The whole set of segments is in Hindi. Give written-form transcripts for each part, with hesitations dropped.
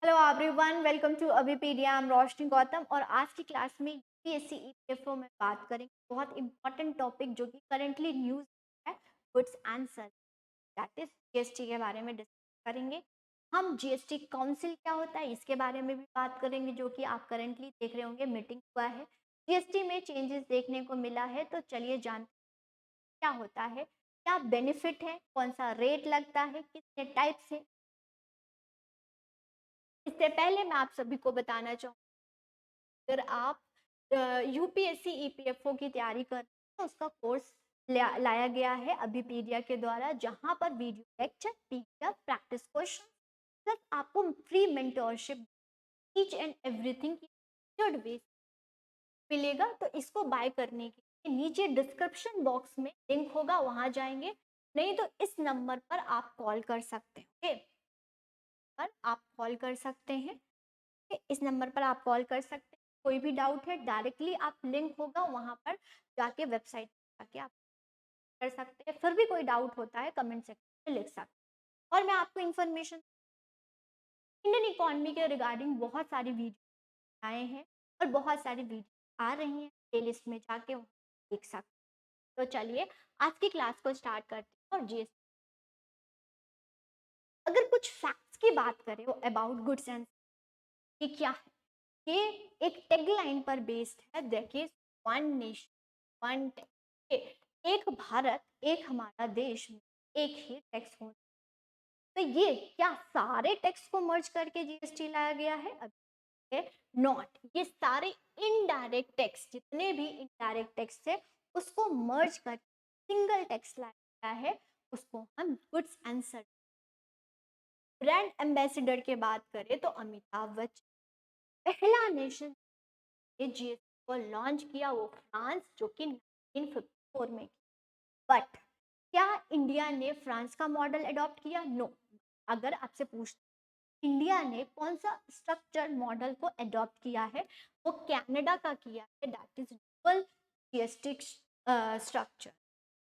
Hello everyone, welcome to Abhipedia. I am Roshni Gautam और आज की क्लास में यूपीएससी ईपीएफओ में बात करेंगे बहुत इंपॉर्टेंट टॉपिक जो कि करंटली न्यूज़ है, goods and service, that is GST के बारे में डिस्कस करेंगे। हम जीएसटी काउंसिल क्या होता है इसके बारे में भी बात करेंगे, जो कि आप करंटली देख रहे होंगे मीटिंग हुआ है। जीएसटी में चेंजेस देखने को मिला है, तो चलिए जानते हैं क्या होता है, क्या बेनिफिट है, कौन सा रेट लगता है, कितने टाइप से। इससे पहले मैं आप सभी को बताना चाहूँ, अगर आप यूपीएससी ईपीएफओ की तैयारी कर रहे हैं तो उसका कोर्स लाया गया है अभिपीडिया के द्वारा, जहां पर video lecture, PDF, practice question plus आपको free mentorship each and everything की वे मिलेगा। तो इसको बाय करने के लिए नीचे डिस्क्रिप्शन बॉक्स में लिंक होगा, वहां जाएंगे, नहीं तो इस नंबर पर आप कॉल कर सकते हैं। ओके, पर आप कॉल कर सकते हैं, इस नंबर पर आप कॉल कर सकते हैं। कोई भी डाउट है डायरेक्टली आप लिंक होगा वहां पर जाके वेबसाइट जाके आप कर सकते हैं। फिर भी कोई डाउट होता है कमेंट सेक्शन में लिख सकते हैं। और मैं आपको इन्फॉर्मेशन इंडियन इकोनॉमी के रिगार्डिंग बहुत सारी वीडियो आए हैं और बहुत सारी वीडियो आ रही हैं, प्ले लिस्ट में जाके देख सकते हैं। तो चलिए आज की क्लास को स्टार्ट करते हैं। और जीएसटी, अगर कुछ फैक्ट्स की बात करें अबाउट गुड्स एंड, ये क्या है, ये एक टैगलाइन पर बेस्ड है। देखिए, वन नेशन वन टैक्स, एक भारत एक हमारा देश में एक ही टैक्स हो। तो ये क्या सारे टैक्स को मर्ज करके जीएसटी लाया गया है? अब नॉट, ये सारे इनडायरेक्ट टैक्स, जितने भी इनडायरेक्ट टैक्स है उसको मर्ज करके सिंगल टैक्स लाया गया है, उसको हम goods and service. Brand ambassador की बात करें तो अमिताभ बच्चन, पहला नेशन ये जीएसटी को लॉन्च किया वो फ्रांस, जो कि 1954 में। बट क्या इंडिया ने फ्रांस का मॉडल अडॉप्ट किया? नो। अगर आपसे पूछ इंडिया ने कौन सा स्ट्रक्चर मॉडल को अडॉप्ट किया है, वो कनाडा का किया है, that is dual GST structure.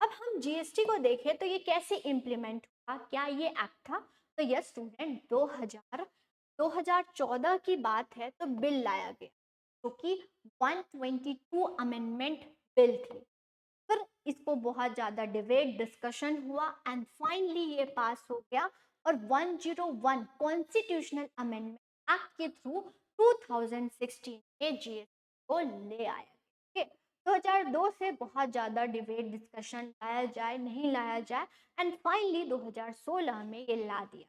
अब हम जीएसटी को देखें तो ये कैसे इम्प्लीमेंट हुआ, क्या ये एक्ट था? तो यस स्टूडेंट, 2014 की बात है तो बिल लाया गया, जो कि 122 अमेंडमेंट बिल थी। फिर इसको बहुत ज़्यादा डिबेट डिस्कशन हुआ एंड फाइनली ये पास हो गया। और 101 कॉन्स्टिट्यूशनल अमेंडमेंट एक्ट के थ्रू 2016 के जीएसटी को ले आया गया। 2002 से बहुत ज़्यादा डिबेट डिस्कशन, लाया जाए नहीं लाया जाए, एंड फाइनली 2016 में ये ला दिया।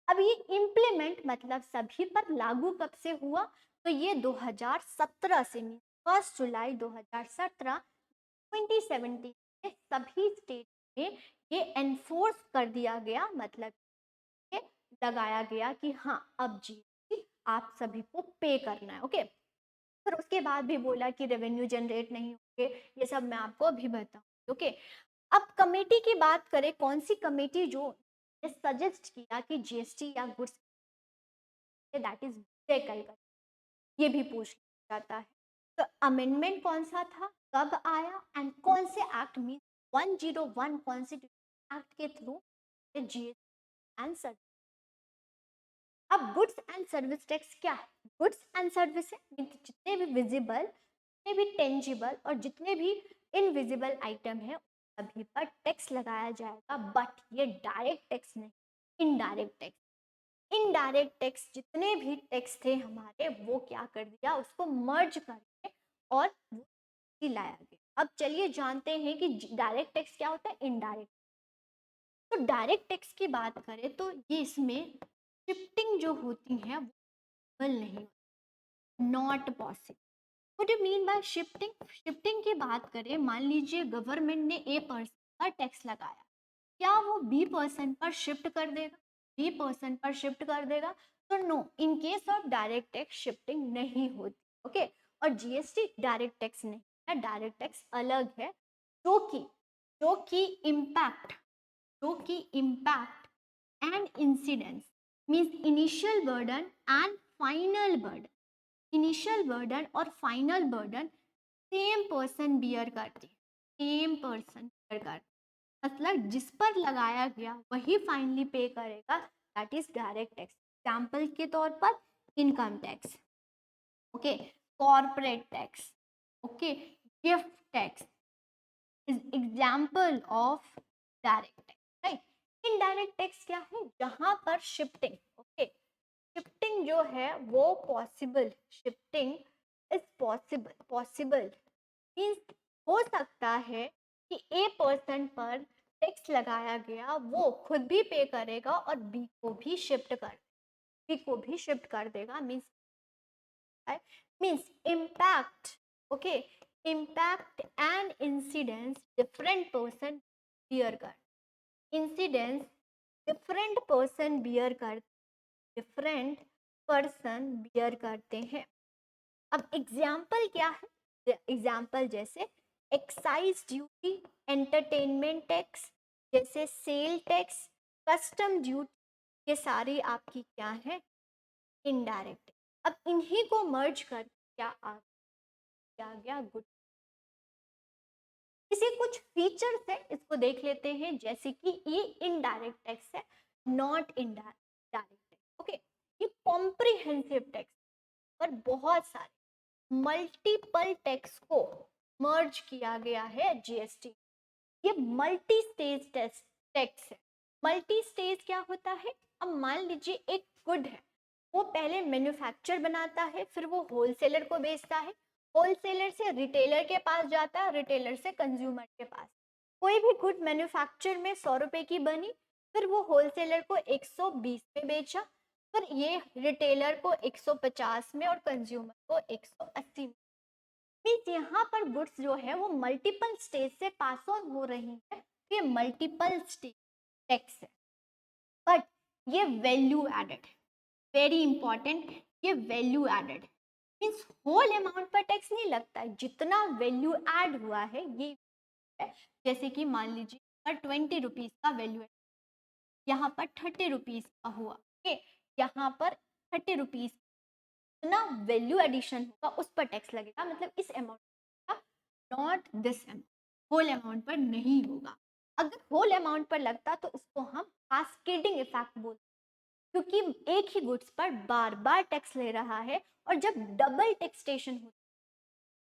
अब ये इम्प्लीमेंट मतलब सभी पर लागू कब से हुआ? तो ये 2017 से, 1 जुलाई 2017 2017 में सभी स्टेट में ये एनफोर्स कर दिया गया, मतलब ये लगाया गया कि हाँ अब जीएसटी आप सभी को पे करना है। ओके, फिर उसके बाद भी बोला कि रेवेन्यू जनरेट नहीं होंगे, ये सब मैं आपको अभी बताऊँ। ओके, अब कमेटी की बात करें, कौन सी कमेटी जो सजेस्ट किया कि जीएसटी या गुड्स, दैट इज ये भी पूछ जाता है। तो अमेंडमेंट कौन सा था, कब आया, एंड कौन से एक्ट में? 101 कॉन्स्टिट्यूशन एक्ट के थ्रू जीएसटी एंड सर्विस। अब गुड्स एंड सर्विस टैक्स क्या है? गुड्स एंड सर्विस जितने भी विजिबल, जितने भी टेंजिबल और जितने भी इनविजिबल आइटम है सभी पर टैक्स लगाया जाएगा, बट ये डायरेक्ट टैक्स नहीं, इनडायरेक्ट टैक्स। इनडायरेक्ट टैक्स जितने भी टैक्स थे हमारे, वो क्या कर दिया, उसको मर्ज करके और वो लाया गया। अब चलिए जानते हैं कि डायरेक्ट टैक्स क्या होता है, इनडायरेक्ट। तो डायरेक्ट टैक्स की बात करें तो ये इसमें शिफ्टिंग जो होती है वो पॉसिबल नहीं, not possible. What do mean by shifting? Shifting की बात करें, मान लीजिए गवर्नमेंट ने ए पर्सन पर टैक्स लगाया, क्या वो बी पर्सन पर शिफ्ट कर देगा? बी पर्सन पर शिफ्ट कर देगा? तो no, in case of direct tax shifting नहीं होती। ओके, और जीएसटी डायरेक्ट टैक्स नहीं है, डायरेक्ट टैक्स अलग है, जो कि जो कि इम्पैक्ट जो कि impact and incidence means initial burden and final burden, initial burden और final burden same person bear करते, सेम पर्सन बियर करते, मतलब जिस पर लगाया गया वही फाइनली पे करेगा, that is direct tax. Example के तौर पर income tax, okay, corporate tax, okay, gift tax is example of direct tax, right. Indirect tax क्या है? जहां पर शिफ्टिंग, ओके, शिफ्टिंग जो है वो possible, shifting is possible, possible means हो सकता है कि ए पर्सन पर टैक्स लगाया गया वो खुद भी पे करेगा और बी को भी शिफ्ट कर, बी को भी शिफ्ट कर देगा, means impact, okay, impact and incidence different person bear कर, इंसिडेंस डिफरेंट पर्सन बियर कर, डिफरेंट पर्सन बियर करते हैं। अब एग्जाम्पल क्या है? एग्जाम्पल जैसे एक्साइज ड्यूटी, एंटरटेनमेंट टैक्स, जैसे सेल टैक्स, कस्टम ड्यूटी, ये सारी आपकी क्या है? इनडायरेक्ट। अब इन्हीं को मर्ज कर क्या आ गया? गुड। इसे कुछ फीचर्स है, इसको देख लेते हैं, जैसे कि ये इनडायरेक्ट टैक्स है, नॉट इनडायरेक्ट टैक्स, ओके। ये कॉम्प्रिहेंसिव टैक्स पर बहुत सारे मल्टीपल टैक्स को मर्ज किया गया है जीएसटी। ये मल्टी स्टेज टैक्स है। मल्टी स्टेज क्या होता है? अब मान लीजिए एक गुड है, वो पहले मैन्युफैक्चर बनाता है, फिर वो होलसेलर को बेचता है, होलसेलर से रिटेलर के पास जाता है, रिटेलर से कंज्यूमर के पास। कोई भी गुड मैन्युफैक्चर में 100 रुपए की बनी, फिर वो होलसेलर को 120 में बेचा, फिर ये रिटेलर को 150 में और कंज्यूमर को 180 में। मीन्स यहाँ पर गुड्स जो है वो मल्टीपल स्टेज से पास ऑन हो रही है, ये मल्टीपल स्टेज टैक्स है। बट ये वैल्यू एडेड है, वेरी इंपॉर्टेंट, ये value added means whole amount पर टैक्स नहीं लगता है, जितना वैल्यू ऐड हुआ है ये है। जैसे कि मान लीजिए 20 रुपीज का वैल्यू है, यहाँ पर 30 रुपीज का हुआ, ओके, यहाँ पर 30 रुपीज, जितना वैल्यू एडिशन होगा उस पर टैक्स लगेगा, मतलब इस अमाउंट का, not this amount, whole amount पर नहीं होगा। अगर होल अमाउंट पर लगता तो इसको हम कास्केडिंग इफेक्ट बोलते, क्योंकि एक ही गुड्स पर बार बार टैक्स ले रहा है, और जब डबल टैक्सेशन होता है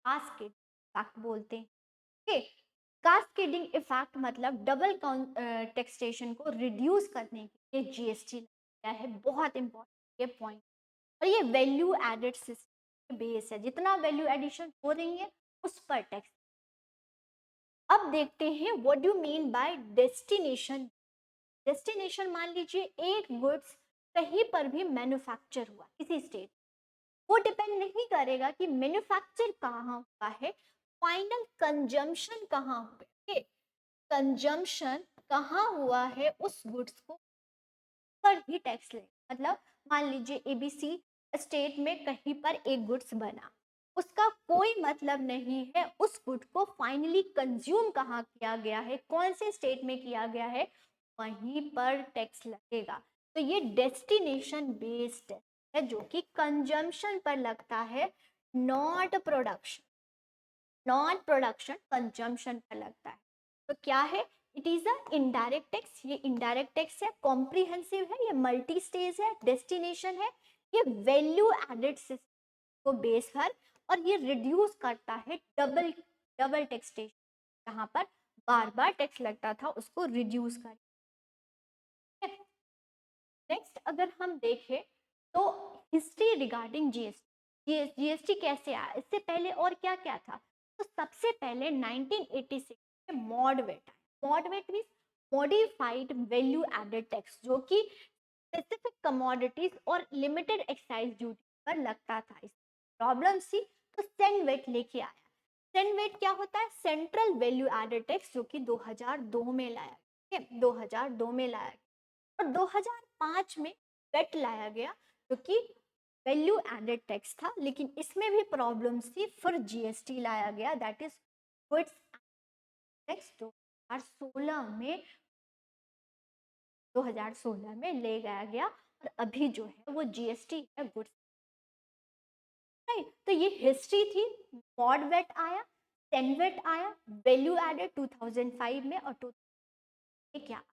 कास्केड इफेक्ट बोलते हैं, ओके। कास्केडिंग इफेक्ट मतलब डबल टैक्सेशन को रिड्यूस करने के लिए जीएसटी लगाया है, बहुत इंपॉर्टेंट ये पॉइंट। और ये वैल्यू एडेड सिस्टम बेस है, जितना वैल्यू एडिशन हो रही है उस पर टैक्स। अब देखते हैं what do mean by destination. Destination मान लीजिए एक गुड्स कहीं पर भी मैन्युफैक्चर हुआ किसी स्टेट, वो डिपेंड नहीं करेगा कि मैन्युफैक्चर कहाँ हुआ है, फाइनल कंजम्पशन कहाँ हुआ है, कंजम्पशन कहाँ हुआ है उस गुड्स को पर ही टैक्स ले। मतलब मान लीजिए एबीसी स्टेट में कहीं पर एक गुड्स बना, उसका कोई मतलब नहीं है उस गुड को फाइनली कंज्यूम कहाँ किया गया है, कौन से स्टेट में किया गया है, वहीं पर टैक्स लगेगा। तो ये डेस्टिनेशन बेस्ड है जो कि कंजम्पशन पर लगता है, not production, not production consumption पर लगता है। तो क्या है? It is a indirect tax, ये इनडायरेक्ट टैक्स है, कॉम्प्रिहेंसिव है, ये मल्टी स्टेज है, डेस्टिनेशन है, ये वैल्यू एडेड सिस्टम को बेस पर, और ये रिड्यूस करता है डबल डबल टैक्सेशन, जहां पर बार बार टैक्स लगता था उसको रिड्यूस कर। नेक्स्ट अगर हम देखें तो हिस्ट्री रिगार्डिंग जीएसटी, जीएसटी कैसे आया, इससे पहले और क्या क्या था। तो सबसे पहले 1986 में MODVAT, MODVAT means modified value added tax, जो कि स्पेसिफिक कमोडिटीज और लिमिटेड एक्साइज ड्यूटी पर लगता था। इस प्रॉब्लम सी, तो सेंडवेट लेके आया। सेंडवेट क्या होता है? सेंट्रल वैल्यू एडेड टैक्स, जो कि 2002 में लाया, ठीक है, 2002 में लाया, और 2005 में वेट लाया गया जो कि वैल्यू एडेड टैक्स था, लेकिन इसमें भी प्रॉब्लम्स थी, फिर जीएसटी लाया गया, दैट इज गुड्स टैक्स 2016 में ले गया गया, और अभी जो है वो जीएसटी है गुड्स, राइट। तो ये हिस्ट्री थी, मॉड वेट आया, सेनवेट आया, वैल्यू एडेड 2005 में, और 2000 क्या,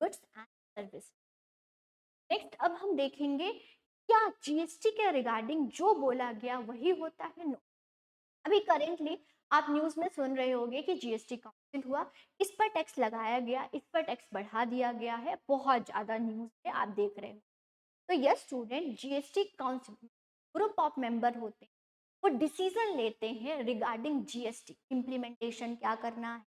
गुड्स एंड सर्विस। नेक्स्ट अब हम देखेंगे क्या जीएसटी के रिगार्डिंग जो बोला गया वही होता है? नो। अभी करेंटली आप न्यूज में सुन रहे होंगे कि जीएसटी काउंसिल हुआ, इस पर टैक्स लगाया गया, इस पर टैक्स बढ़ा दिया गया है, बहुत ज्यादा न्यूज है आप देख रहे हो। तो yes student, GST council group of member होते हैं, वो डिसीजन लेते हैं रिगार्डिंग जीएसटी इम्प्लीमेंटेशन क्या करना है,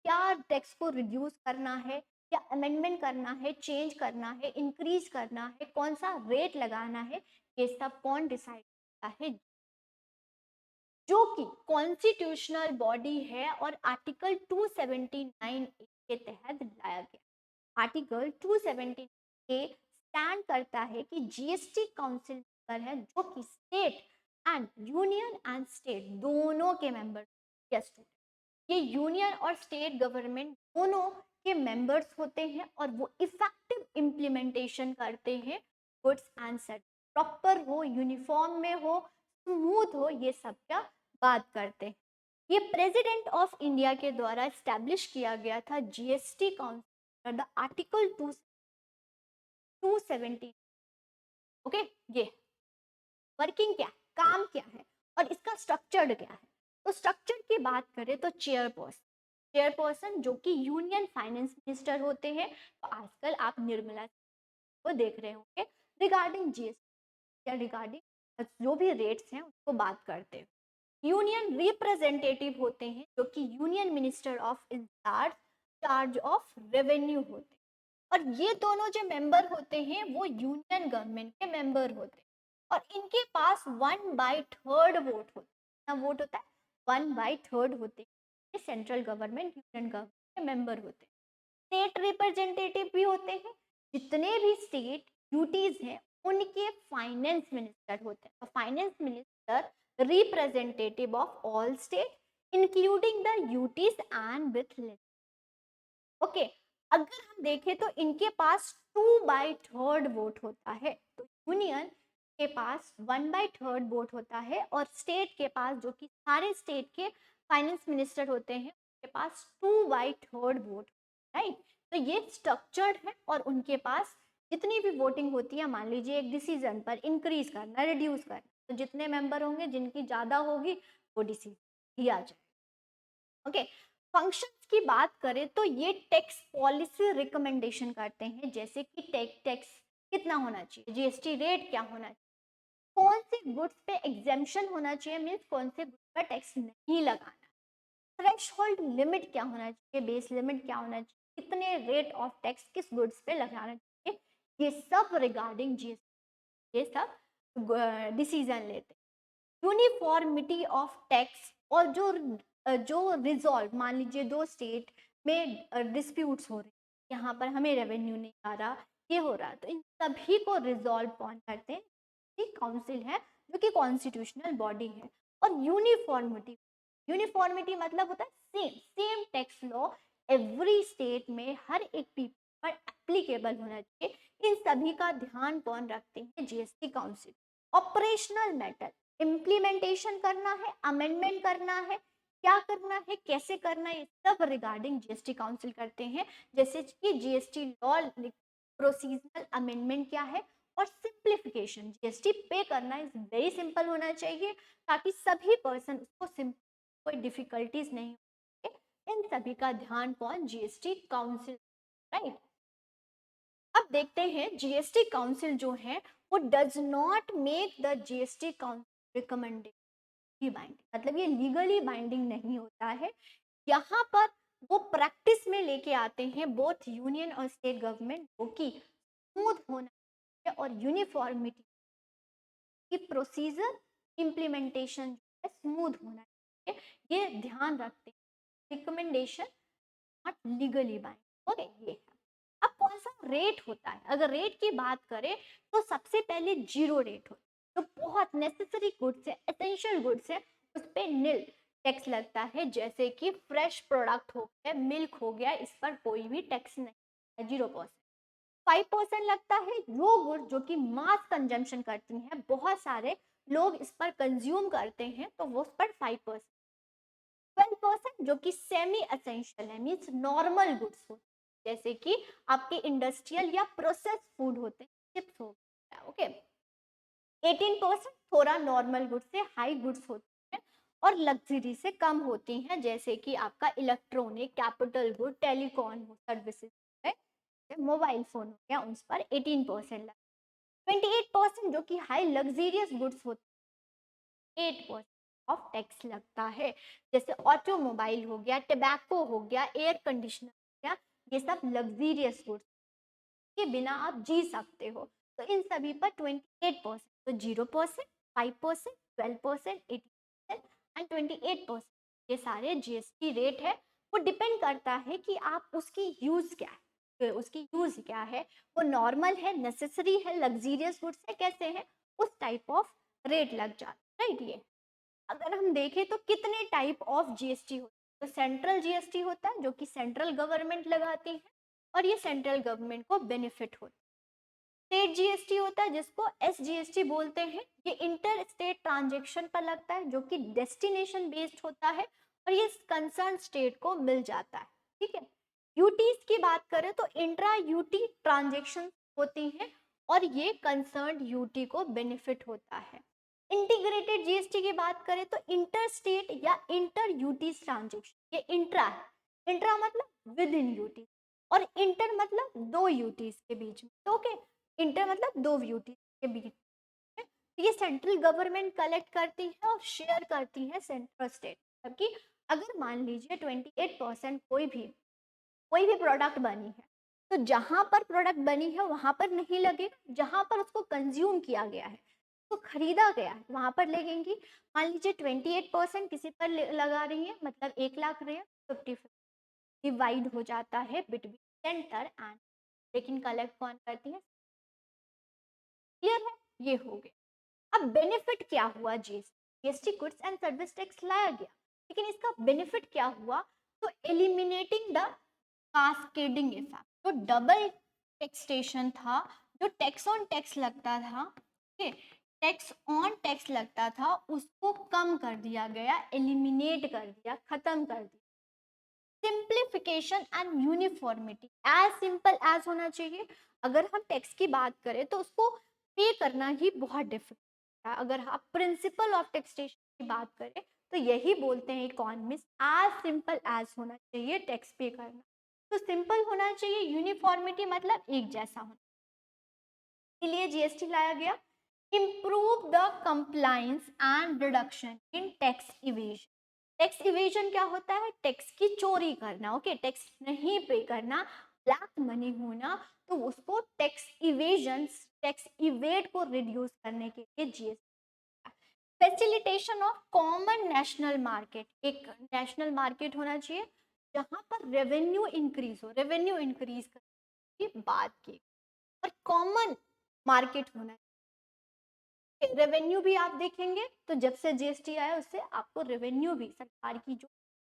क्या टैक्स को रिड्यूस करना है, क्या अमेंडमेंट करना है, चेंज करना है, इंक्रीज करना है, कौन सा रेट लगाना है, ये सब कौन डिसाइड करता है? जो कि कॉन्स्टिट्यूशनल बॉडी है और आर्टिकल 279 के तहत लाया गया। आर्टिकल 270 ए स्टैंड करता है कि जीएसटी काउंसिल मेंबर है जो कि state and union and state दोनों के मेंबर। यस, ये यूनियन और स्टेट गवर्नमेंट दोनों के मेंबर्स होते हैं और वो इफेक्टिव इम्प्लीमेंटेशन करते हैं गुड्स एंड सर्विस, प्रॉपर हो, यूनिफॉर्म में हो, स्मूथ हो, ये सब क्या बात करते हैं। ये प्रेसिडेंट ऑफ इंडिया के द्वारा स्टैब्लिश किया गया था GST council the article 270। Okay, ये वर्किंग क्या है, काम क्या है और इसका स्ट्रक्चर्ड क्या है? तो स्ट्रक्चर की बात करें तो चेयरपर्सन जो कि यूनियन फाइनेंस मिनिस्टर होते हैं। तो आजकल आप निर्मला को देख रहे होंगे रिगार्डिंग जीएसटी या रिगार्डिंग जो भी रेट्स हैं उसको बात करते हैं। यूनियन रिप्रेजेंटेटिव होते हैं जो कि union minister of incharge charge of revenue होते हैं। और ये दोनों जो मेंबर होते हैं वो यूनियन गवर्नमेंट के मेंबर होते हैं और इनके पास 1/3 वोट होता है। कितना वोट होता है? 1/3 होते हैं। ये सेंट्रल गवर्नमेंट यूनियन गवर्नमेंट के मेंबर होते हैं। स्टेट रिप्रेजेंटेटिव भी होते हैं, जितने भी स्टेट यूटीज हैं उनके फाइनेंस मिनिस्टर होते हैं। तो finance minister representative of all state including the UTs and with. Okay, अगर हम देखें तो इनके पास 2/3 वोट होता है। तो यूनियन के पास 1/3 वोट होता है और स्टेट के पास जो कि सारे स्टेट के फाइनेंस मिनिस्टर होते हैं उनके पास 2/3 वोट। राइट, तो ये स्ट्रक्चर्ड है और उनके पास जितनी भी वोटिंग होती है, मान लीजिए एक डिसीजन पर इंक्रीज करना, रिड्यूस करना, तो जितने मेंबर होंगे जिनकी ज्यादा होगी वो डिसीजन दिया जाए। ओके, फंक्शंस की बात करें तो ये टैक्स पॉलिसी रिकमेंडेशन करते हैं, जैसे कि टैक्स कितना होना चाहिए, जीएसटी रेट क्या होना चाहिए, कौन से गुड्स पे एग्जेम्पशन होना चाहिए, मीन्स कौन से गुड्स पर टैक्स नहीं लगाना, थ्रेशोल्ड लिमिट क्या होना चाहिए, बेस लिमिट क्या होना चाहिए, कितने रेट ऑफ टैक्स किस गुड्स पे लगाना चाहिए, ये सब रिगार्डिंग जीएसटी ये सब डिसीजन लेते हैं। यूनिफॉर्मिटी ऑफ टैक्स और जो रिजॉल्व, मान लीजिए दो स्टेट में डिस्प्यूट्स हो रहे हैं, यहाँ पर हमें रेवेन्यू नहीं आ रहा, ये हो रहा, तो इन सभी को रिजॉल्व कौन करते हैं? काउंसिल है जो कि कॉन्स्टिट्यूशनल बॉडी है। और यूनिफॉर्मिटी मतलब होता है same same tax law every state में हर एक पीपल पर एप्लीकेबल होना चाहिए। इन सभी का ध्यान कौन रखते हैं? GST council. Operational matter, implementation करना है, अमेंडमेंट करना है, क्या करना है, कैसे करना है, सब रिगार्डिंग जीएसटी काउंसिल करते हैं। जैसे कि जीएसटी लॉ प्रोसीजरल अमेंडमेंट क्या है और सिंप्लीफिकेशन, जीएसटी पे करना इज वेरी सिंपल होना चाहिए ताकि सभी पर्सन उसको कोई डिफिकल्टीज नहीं हो। इन सभी का ध्यान कौन? GST council. राइट, अब देखते हैं जीएसटी काउंसिल जो है वो does not make the GST council recommendation binding, मतलब ये लीगली बाइंडिंग नहीं होता है। यहाँ पर वो प्रैक्टिस में लेके आते हैं बोथ यूनियन और स्टेट गवर्नमेंट जो कि स्मूथ होना चाहिए और यूनिफॉर्मिटी की प्रोसीजर इम्प्लीमेंटेशन स्मूथ होना चाहिए, ये ध्यान रखते हैं। Recommendation not legally binding. Okay, ये है। अब कौन सा रेट होता है? अगर रेट की बात करें तो सबसे पहले जीरो रेट होता है। जो बहुत नेसेसरी गुड्स है, एसेंशियल गुड्स है, उस पर नील टैक्स लगता है, जैसे कि फ्रेश प्रोडक्ट हो गया, मिल्क हो गया, इस पर कोई भी टैक्स नहीं है, 0%। 5% लगता है वो गुड जो कि मास कंजम्पशन करती हैं, बहुत सारे लोग इस पर कंज्यूम करते हैं, तो वो उस पर 5%। 12% जो कि सेमी असेंशियल है, मीन्स नॉर्मल गुड्स होते हैं, जैसे कि आपके इंडस्ट्रियल या प्रोसेस फूड होते हैं, चिप्स हो गया, ओके। 18% थोड़ा नॉर्मल गुड्स से हाई गुड्स होती हैं और लग्जरी से कम होती हैं, जैसे कि आपका electronic, capital good, telecom services है, मोबाइल फोन हो गया, उस पर 18% लगा। 28% जो कि हाई लग्जरियस गुड्स होते हैं, 8% ऑफ टैक्स लगता है, जैसे ऑटोमोबाइल हो गया, टबैको हो गया, एयर कंडीशनर हो गया, ये सब लग्जरियस गुड्स के बिना आप जी सकते हो। तो इन सभी पर 28%, तो 0%, 5%, 12%, 18% एंड 28%, ये सारे जीएसटी रेट है। वो डिपेंड करता है कि आप उसकी यूज क्या है, तो उसकी यूज क्या है, वो नॉर्मल है, नेसेसरी है, लग्जीरियस गुड्स है, कैसे है, उस टाइप ऑफ रेट लग जाता है, राइट। ये अगर हम देखें तो कितने टाइप ऑफ जीएसटी होते हैं, तो सेंट्रल जीएसटी होता है जो कि सेंट्रल गवर्नमेंट लगाती है और ये सेंट्रल गवर्नमेंट को बेनिफिट होता है। स्टेट जीएसटी होता है जिसको एसजीएसटी बोलते हैं, ये इंटर स्टेट ट्रांजेक्शन पर लगता है जो कि डेस्टिनेशन बेस्ड होता है और ये कंसर्न स्टेट को मिल जाता है, ठीक है। यूटीज की बात करें तो इंट्रा यूटी ट्रांजेक्शन होती हैं और ये कंसर्न यूटी को बेनिफिट होता है। इंटीग्रेटेड जीएसटी की बात करें तो इंटर स्टेट या इंटर यूटीज ट्रांजेक्शन, ये इंट्रा है, इंट्रा मतलब विद इन यूटी और इंटर मतलब दो यूटीज के बीच में, तो ओके, इंटर मतलब दो यूटीज के बीच में। तो ये सेंट्रल गवर्नमेंट कलेक्ट करती है और शेयर करती है सेंट्रल स्टेट, जबकि अगर मान लीजिए 28% कोई भी प्रोडक्ट बनी है, तो जहां पर प्रोडक्ट बनी है वहां पर नहीं लगेगा, जहां पर उसको कंज्यूम किया गया है, तो खरीदा गया है, वहां पर लगेंगी। मान लीजिए 28% किसी पर लगा रही है, मतलब 1 लाख रहे हैं, 50 डिवाइड हो जाता है बिटवीन सेंटर एंड, लेकिन कलेक्ट कौन करती है, क्लियर है, ये हो गया। अब बेनिफिट क्या हुआ, GST, GST goods and service tax लाया गया, लेकिन इसका बेनिफिट क्या हुआ, तो एलिमिनेटिंग द कास्केडिंग इफेक्ट, जो डबल टैक्सेशन था, जो टैक्स ऑन टैक्स लगता था, ओके, टैक्स ऑन टैक्स लगता था, उसको कम कर दिया गया, एलिमिनेट कर दिया, खत्म कर दिया। Simplification and uniformity, as simple as होना चाहिए। अगर हम टैक्स की बात करें तो उसको पे करना ही बहुत डिफिकल्ट है। अगर आप प्रिंसिपल ऑफ टैक्सेशन की बात करें तो यही बोलते हैं इकोनॉमिस्ट, एज सिंपल एज होना चाहिए टैक्स पे करना। तो सिंपल होना चाहिए, यूनिफॉर्मिटी मतलब एक जैसा होना, इसलिए जीएसटी लाया गया। Improve the compliance and reduction in tax evasion. Tax evasion क्या होता है, टैक्स की चोरी करना, ओके, टैक्स नहीं पे करना, ब्लैक मनी होना, तो उसको टैक्स इवेजन, टैक्स इवेड को रिड्यूस करने के लिए GST. Facilitation of common national market, एक नेशनल मार्केट होना चाहिए जहां पर रेवेन्यू इंक्रीज हो, रेवेन्यू इंक्रीज करने की बात की, और कॉमन मार्केट होना, रेवेन्यू भी आप देखेंगे तो जब से जीएसटी आया उससे आपको रेवेन्यू भी, सरकार की जो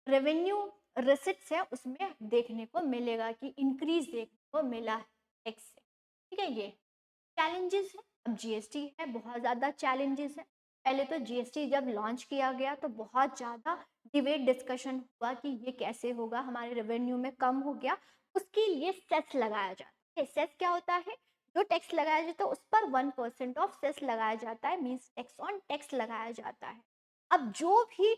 रेवेन्यू रिसिप्ट्स है उसमें देखने को मिलेगा कि इंक्रीज देखने को मिला है टैक्स से, ठीक है। ये चैलेंजेस है, अब जीएसटी है, बहुत ज़्यादा चैलेंजेस है। पहले तो जीएसटी जब लॉन्च किया गया तो बहुत ज़्यादा डिबेट डिस्कशन हुआ कि ये कैसे होगा, हमारे रेवेन्यू में कम हो गया, उसके लिए सेस लगाया जाता है। सेस क्या होता है, जो टैक्स लगाया जाता है उस पर 1% ऑफ सेस लगाया जाता है, मीन्स टैक्स ऑन टैक्स लगाया जाता है। अब जो भी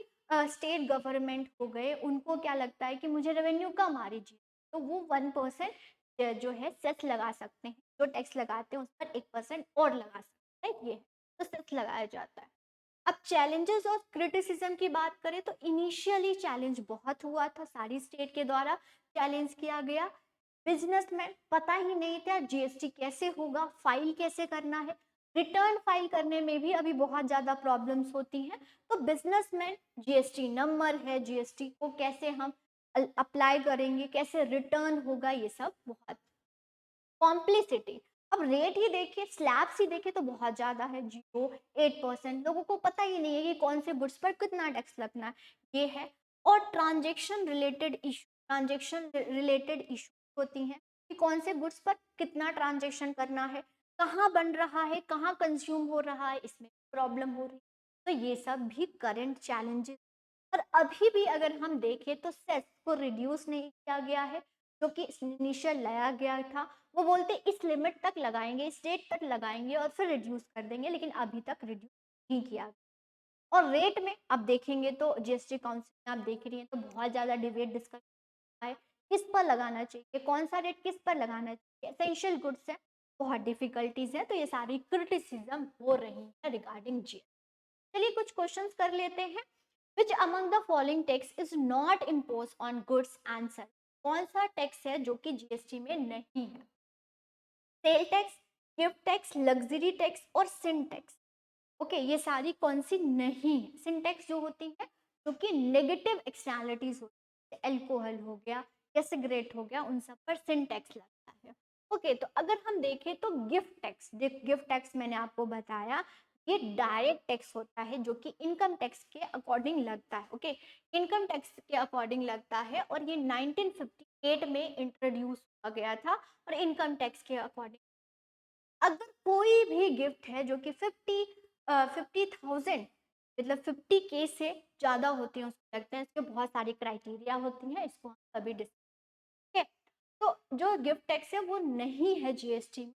स्टेट गवर्नमेंट हो गए उनको क्या लगता है कि मुझे रेवेन्यू कम आ रही जी, तो वो 1% जो है सेस लगा सकते हैं, जो टैक्स लगाते हैं उस पर 1% और लगा सकते हैं, ये तो सेस लगाया जाता है। अब चैलेंजेस और क्रिटिसिज्म की बात करें तो इनिशियली चैलेंज बहुत हुआ था, सारी स्टेट के द्वारा चैलेंज किया गया। बिजनेसमैन पता ही नहीं था जीएसटी कैसे होगा, फाइल कैसे करना है, रिटर्न फाइल करने में भी अभी बहुत ज़्यादा प्रॉब्लम्स होती हैं। तो बिजनेसमैन, जीएसटी नंबर है, जीएसटी को कैसे हम अप्लाई करेंगे, कैसे रिटर्न होगा, ये सब बहुत कॉम्प्लिसिटी। अब रेट ही देखिए, स्लैब्स ही देखिए तो बहुत ज़्यादा है, 0, 8%, लोगों को पता ही नहीं है कि कौन से गुड्स पर कितना टैक्स लगना है, ये है। और ट्रांजेक्शन रिलेटेड इशू होती हैं कि कौन से गुड्स पर कितना ट्रांजेक्शन करना है, कहाँ बन रहा है, कहाँ कंज्यूम हो रहा है, इसमें प्रॉब्लम हो रही है। तो ये सब भी करंट चैलेंजेस। और अभी भी अगर हम देखें तो सेस को रिड्यूस नहीं किया गया है, जो कि इनिशियल लाया गया था, वो बोलते इस लिमिट तक लगाएंगे, इस डेट तक लगाएंगे और फिर रिड्यूस कर देंगे, लेकिन अभी तक रिड्यूस नहीं किया। और रेट में अब देखेंगे तो जीएसटी काउंसिल में आप देख रही हैं तो बहुत ज़्यादा डिबेट डिस्कस है, किस पर लगाना चाहिए, कौन सा रेट किस पर लगाना चाहिए। एसेंशियल गुड्स है, बहुत डिफिकल्टीज है, तो ये सारी क्रिटिसिज्म हो रही है रिगार्डिंग जीएसटी। चलिए कुछ क्वेश्चंस कर लेते हैं। Which among the following tax is not impose on goods and service? कौन सा टैक्स है जो कि जीएसटी में नहीं है? Sale tax, gift tax, luxury tax और सिन टैक्स। ओके, ये सारी कौन सी नहीं है? सिन टैक्स जो होती है जो कि नेगेटिव एक्सटर्नलिटीज होती है, अल्कोहल हो गया या सिगरेट हो गया, उन सब पर सिन टैक्स लगता है। ओके, तो अगर हम देखें तो गिफ्ट टैक्स, गिफ्ट टैक्स मैंने आपको बताया ये डायरेक्ट टैक्स होता है जो कि इनकम टैक्स के अकॉर्डिंग लगता है। ओके, इनकम टैक्स के अकॉर्डिंग लगता है और ये 1958 में इंट्रोड्यूस हुआ गया था और इनकम टैक्स के अकॉर्डिंग अगर कोई भी गिफ्ट है जो कि 50,000 मतलब 50K से ज़्यादा होती है उसको लगता है, इसके बहुत सारी क्राइटेरिया होती हैं, इसको हम कभी डिस्कस है। तो जो गिफ्ट टैक्स है वो नहीं है जीएसटी में।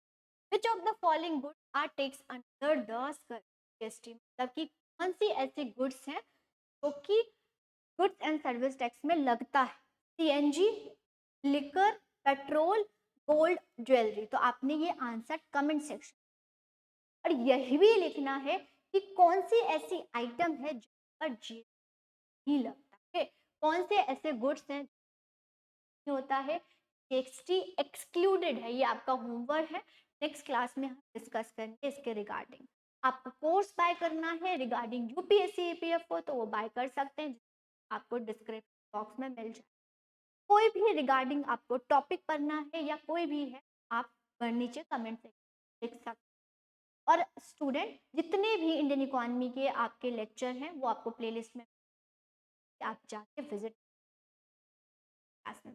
Which of the following goods are tax under the GST? मतलब कि कौन सी ऐसी गुड्स हैं जो कि गुड्स एंड सर्विस टैक्स में लगता है? CNG, liquor, petrol, gold, jewellery. तो आपने ये आंसर कमेंट सेक्शन और यही भी लिखना है कि कौन सी ऐसी आइटम है जिस पर जीएसटी नहीं लगता है, कौन से ऐसे गुड्स हैं होता है जीएसटी एक्सक्लूडेड है। ये आपका होमवर्क है, नेक्स्ट क्लास में हम डिस्कस करेंगे इसके रिगार्डिंग। आपको कोर्स बाय करना है रिगार्डिंग यूपीएससी ईपीएफओ तो वो बाय कर सकते हैं, आपको डिस्क्रिप्शन बॉक्स में मिल जाए। कोई भी रिगार्डिंग आपको टॉपिक पढ़ना है या कोई भी है, आप नीचे कमेंट सेक्शन लिख सकते हैं। और स्टूडेंट जितने भी इंडियन इकोनॉमी के आपके लेक्चर हैं वो आपको प्लेलिस्ट में आप जाके विजिट क्लास में